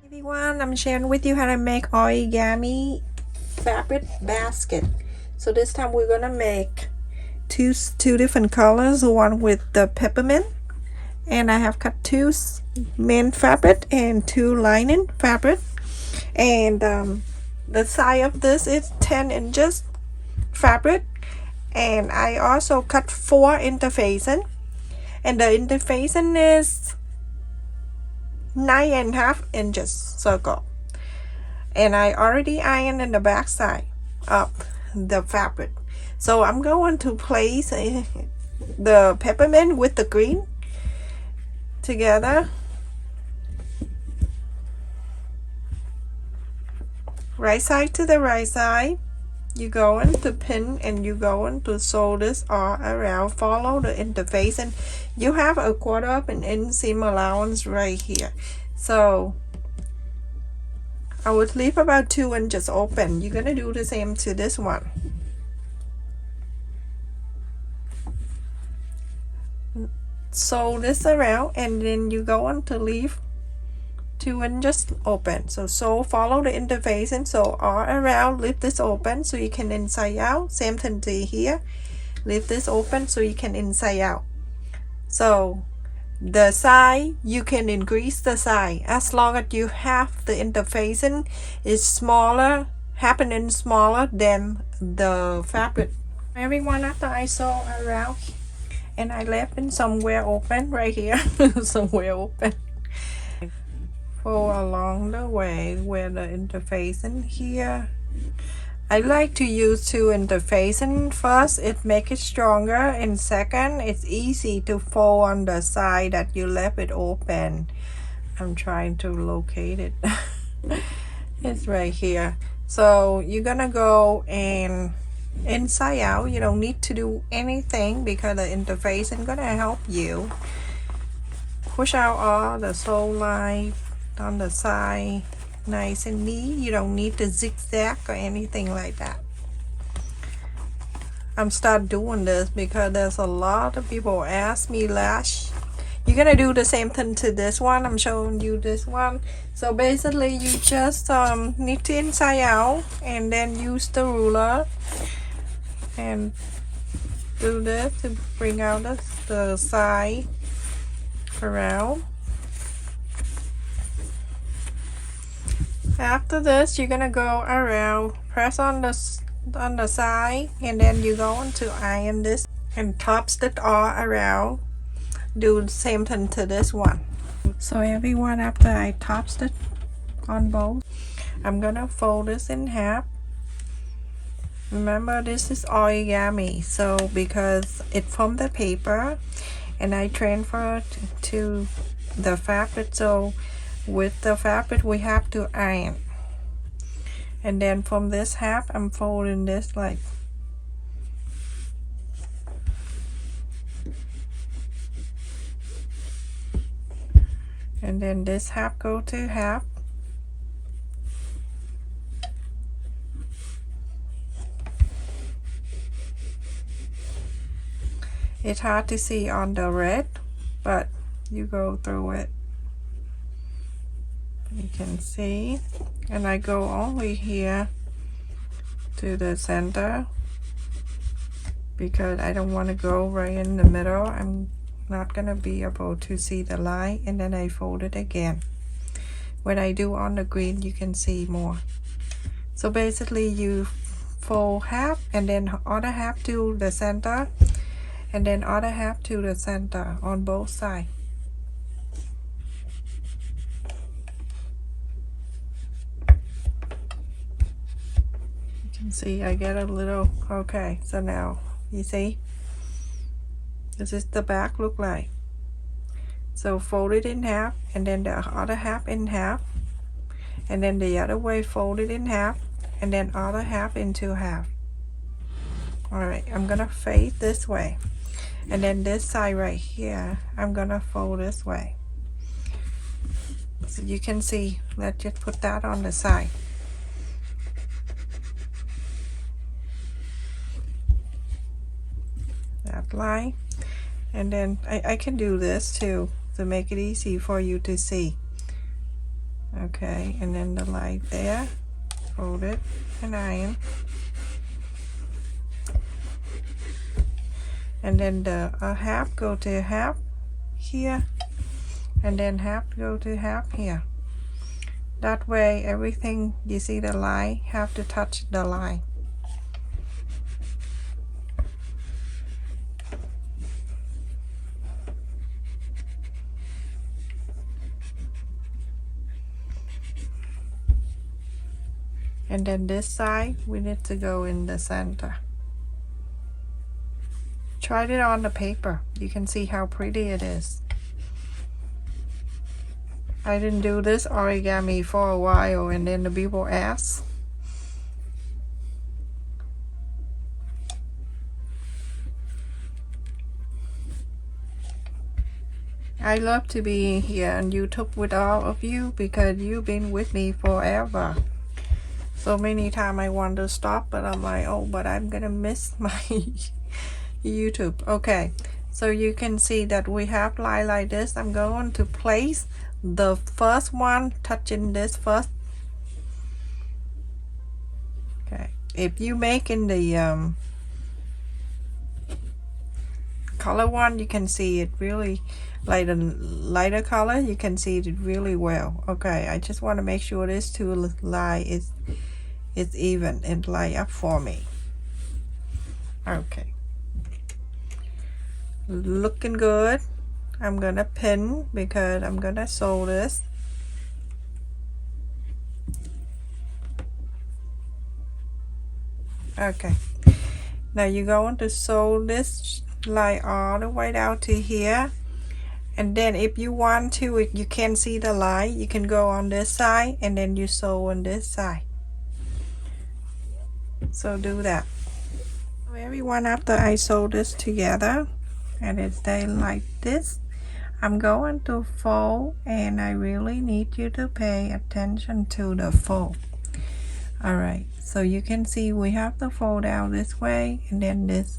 Everyone, I'm sharing with you how to make origami fabric basket. So this time we're gonna make two different colors, one with the peppermint, and I have cut two main fabric and two lining fabric, and the size of this is 10 inches fabric, and I also cut 4 interfacing, and the interfacing is 9.5 inches circle, and I already ironed in the back side of the fabric. So I'm going to place the peppermint with the green together, right side to the right side. You go into pin and you go into sew this all around. Follow the interface, and you have a 1/4 of an inseam allowance right here. So I would leave about 2 inches open. You're gonna do the same to this one. Sew this around, and then you go on to leave 2 inches open. So follow the interface and sew all around. Leave this open so you can inside out. Same thing to here. Leave this open so you can inside out. So the side, you can increase the size as long as you have the interfacing is smaller, happening smaller than the fabric. Everyone, after I sew around and I left in somewhere open right here, somewhere open, fold along the way where the interfacing here. I like to use 2 interfacing. First, it makes it stronger, and second, it's easy to fold on the side that you left it open. I'm trying to locate it. It's right here. So you're gonna go and inside out. You don't need to do anything because the interfacing gonna help you push out all the sew line on the side nice and neat. You don't need to zigzag or anything like that. I'm start doing this because there's a lot of people ask me lash. You're gonna do the same thing to this one. I'm showing you this one. So basically you just need to inside out and then use the ruler and do this to bring out the side around. After this, you're gonna go around, press on the side, and then you go on to iron this and top stitch all around. Do the same thing to this one. So everyone, after I top stitch on both, I'm gonna fold this in half. Remember, this is origami, so because it's from the paper and I transfer to the fabric, so with the fabric we have to iron. And then from this half, I'm folding this like and then this half go to half. It's hard to see on the red, but you go through it. You can see, and I go only here to the center because I don't want to go right in the middle. I'm not gonna be able to see the line, and then I fold it again. When I do on the green, you can see more. So basically you fold half and then other half to the center, and then other half to the center on both sides. See, I get a little, okay, so now you see this is the back look like. So fold it in half, and then the other half in half, and then the other way fold it in half, and then other half into half. All right, I'm gonna face this way, and then this side right here I'm gonna fold this way. So you can see, let's just put that on the side. That line, and then I can do this too to make it easy for you to see. Okay, and then the light there, fold it and iron. And then the half go to half here, and then half go to half here. That way everything, you see the line, have to touch the line. And then this side, we need to go in the center. Try it on the paper. You can see how pretty it is. I didn't do this origami for a while, and then the people asked. I love to be here on YouTube with all of you because you've been with me forever. So many times I want to stop, but I'm like, oh, but I'm gonna miss my YouTube. Okay, so you can see that we have line like this. I'm going to place the first one touching this first. Okay, if you make in the color one, you can see it really like a lighter color. You can see it really well. Okay, I just want to make sure this two line is even and line up for me. Okay, looking good. I'm gonna pin because I'm gonna sew this. Okay, now you're going to sew this line all the way down to here, and then if you want to, if you can see the line, you can go on this side and then you sew on this side. So do that. So everyone, after I sew this together and it stays like this, I'm going to fold, and I really need you to pay attention to the fold. Alright, so you can see we have the fold out this way, and then this,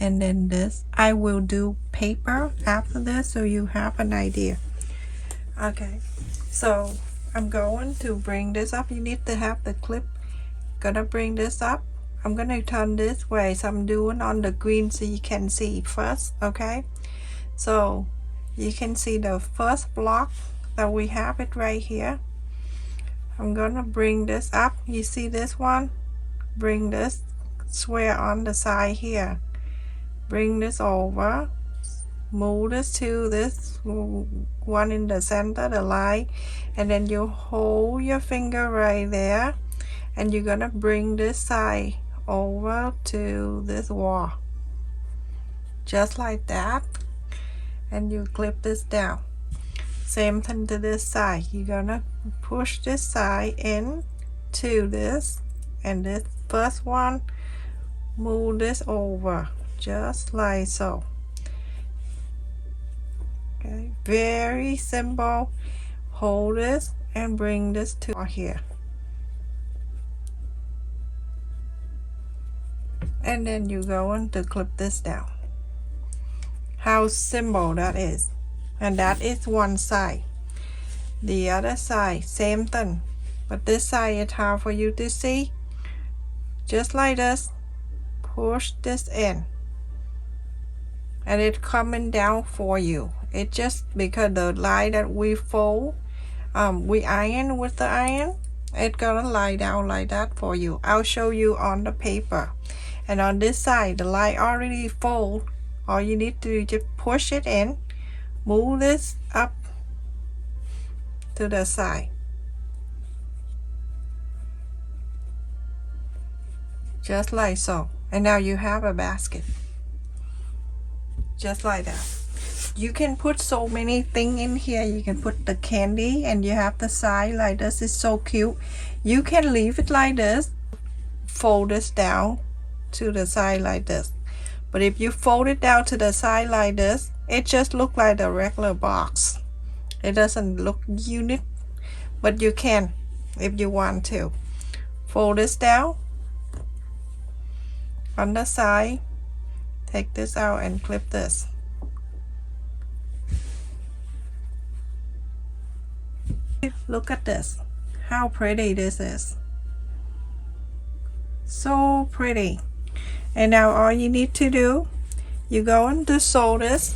and then this. I will do paper after this so you have an idea. Okay, so I'm going to bring this up. You need to have the clip. Gonna bring this up. I'm gonna turn this way, so I'm doing on the green so you can see first. Okay, so you can see the first block that we have it right here. I'm gonna bring this up. You see this one? Bring this square on the side here. Bring this over. Move this to this one in the center, the line, and then you hold your finger right there, and you're gonna bring this side over to this wall. Just like that. And you clip this down. Same thing to this side. You're gonna push this side in to this, and this first one, move this over just like so. Okay, very simple. Hold this and bring this to here, and then you're going to clip this down. How simple that is. And that is one side. The other side, same thing, but this side is hard for you to see. Just like this, push this in, and it's coming down for you. It just because the line that we fold, we iron with the iron, it's gonna lie down like that for you. I'll show you on the paper. And on this side, the line already fold. All you need to do, just push it in, move this up to the side, just like so. And now you have a basket, just like that. You can put so many things in here. You can put the candy, and you have the side like this. Is so cute. You can leave it like this, fold this down to the side like this. But if you fold it down to the side like this, it just looks like a regular box. It doesn't look unique, but you can, if you want to. Fold this down on the side, take this out and clip this. Look at this, how pretty this is. So pretty. And now all you need to do, you go and to sew this,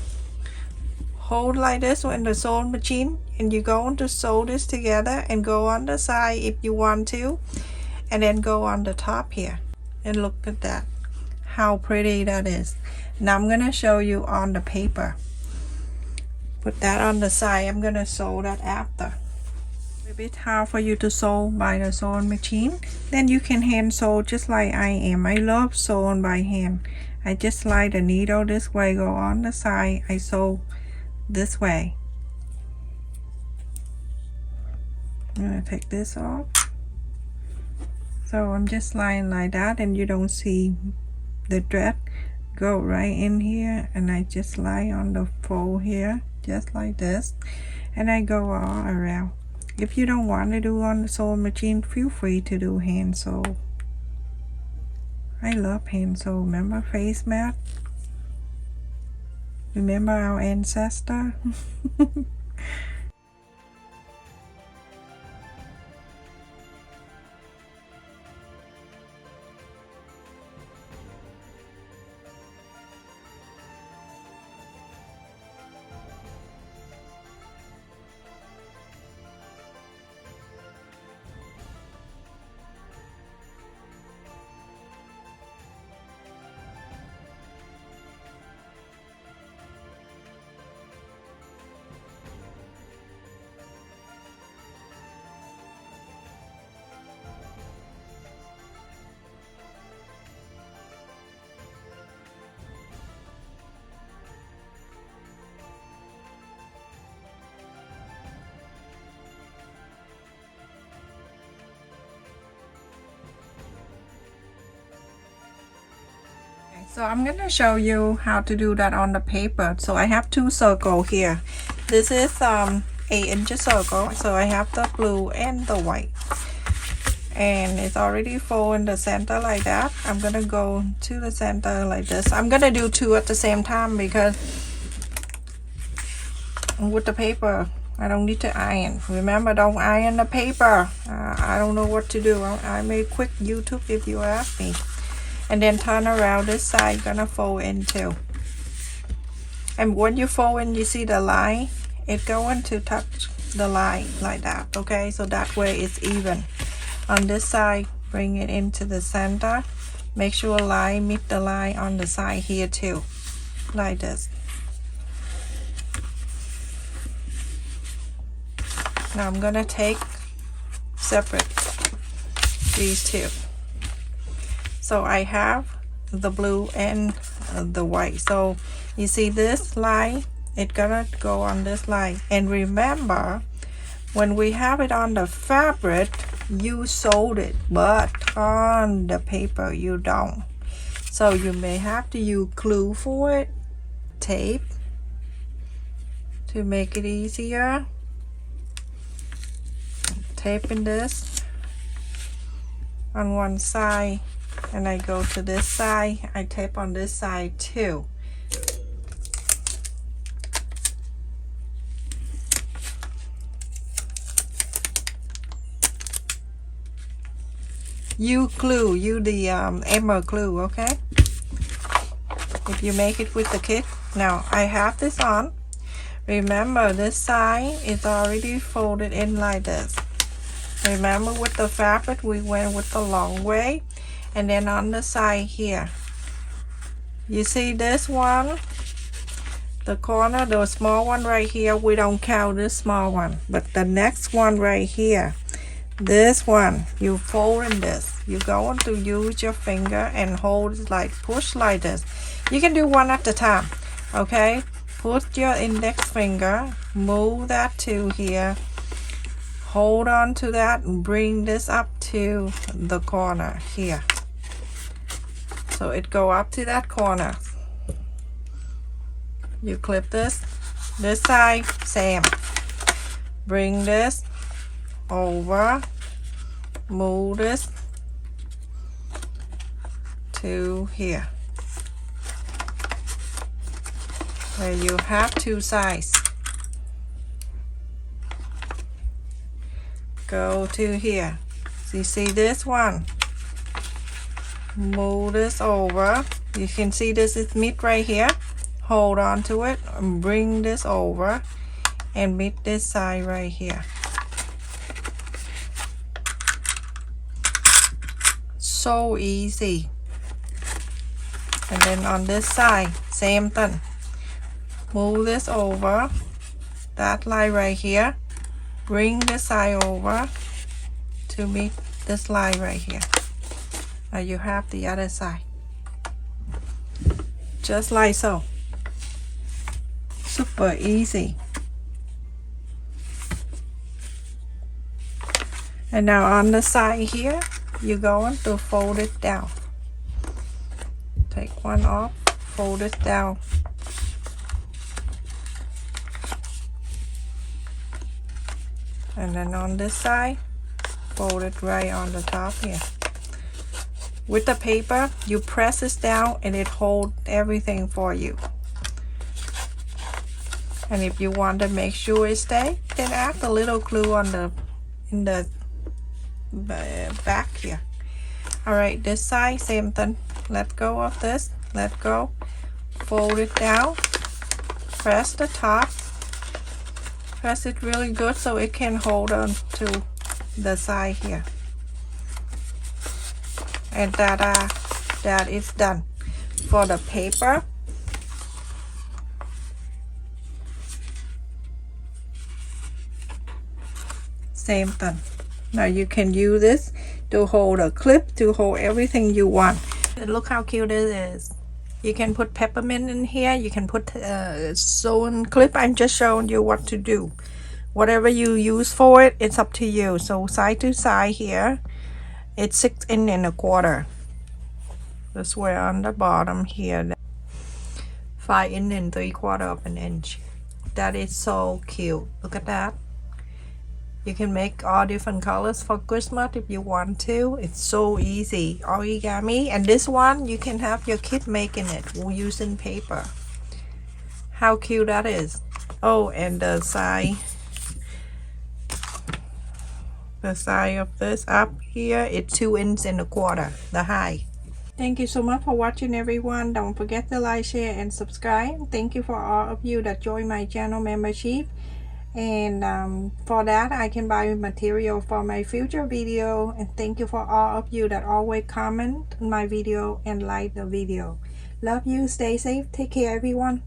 hold like this in the sewing machine, and you go to sew this together and go on the side if you want to, and then go on the top here. And look at that, how pretty that is. Now I'm gonna show you on the paper. Put that on the side. I'm gonna sew that after. A bit hard for you to sew by the sewing machine, then you can hand sew just like I am. I love sewing by hand. I just slide the needle this way, go on the side, I sew this way. I'm gonna take this off. So I'm just sliding like that, and you don't see the thread go right in here, and I just slide on the fold here just like this, and I go all around. If you don't want to do on the sewing machine, feel free to do hand sew. I love hand sew. Remember face mat? Remember our ancestor? So I'm gonna show you how to do that on the paper. So I have two circles here. This is 8-inch circle. So I have the blue and the white, and it's already full in the center like that. I'm gonna go to the center like this. I'm gonna do two at the same time because with the paper I don't need to iron. Remember, don't iron the paper. I don't know what to do. I made quick YouTube if you ask me. And then turn around this side, gonna fold in too. And when you fold in, you see the line, it's going to touch the line like that, okay? So that way it's even. On this side, bring it into the center. Make sure line meet the line on the side here too, like this. Now I'm gonna take separate these two. So I have the blue and the white. So you see this line, it's gonna go on this line. And remember, when we have it on the fabric, you sewed it, but on the paper you don't. So you may have to use glue for it, tape, to make it easier. Taping this on one side, and I go to this side, I tape on this side too. You glue, you the Emma glue, okay? If you make it with the kit. Now I have this on. Remember, this side is already folded in like this. Remember, with the fabric we went with the long way. And then on the side here, you see this one, the corner, the small one right here, we don't count this small one, but the next one right here, this one, you fold in this. You're going to use your finger and hold it like, push like this. You can do one at a time, okay? Put your index finger, move that to here, hold on to that, and bring this up to the corner here. So it go up to that corner. You clip this side, same. Bring this over, move this to here, where you have two sides. go to here. So you see this one, move this over. You can see this is meet right here. Hold on to it and bring this over and meet this side right here. So easy. And then on this side, same thing. Move this over, that line right here. Bring this side over to meet this line right here. Now you have the other side. Just like so. Super easy. And now on the side here, you're going to fold it down. Take one off, fold it down. And then on this side, fold it right on the top here. With the paper, you press this down and it holds everything for you. And if you want to make sure it stays, then add a little glue on in the back here. Alright, this side, same thing. Let go of this, let go, fold it down, press the top, press it really good so it can hold on to the side here. And that is done. For the paper, same thing. Now you can use this to hold a clip, to hold everything you want. Look how cute it is. You can put peppermint in here. You can put sewing clip. I'm just showing you what to do. Whatever you use for it, it's up to you. So side to side here, it's 6 1/4. This way on the bottom here, 5 3/4 of an inch. That is so cute. Look at that. You can make all different colors for Christmas if you want to. It's so easy. Origami. And this one, you can have your kid making it using paper. How cute that is. Oh, and the side of this up here, it's 2 1/4, the high. Thank you so much for watching, everyone. Don't forget to like, share, and subscribe. Thank you for all of you that joined my channel membership. And for that, I can buy material for my future video. And thank you for all of you that always comment on my video and like the video. Love you. Stay safe. Take care, everyone.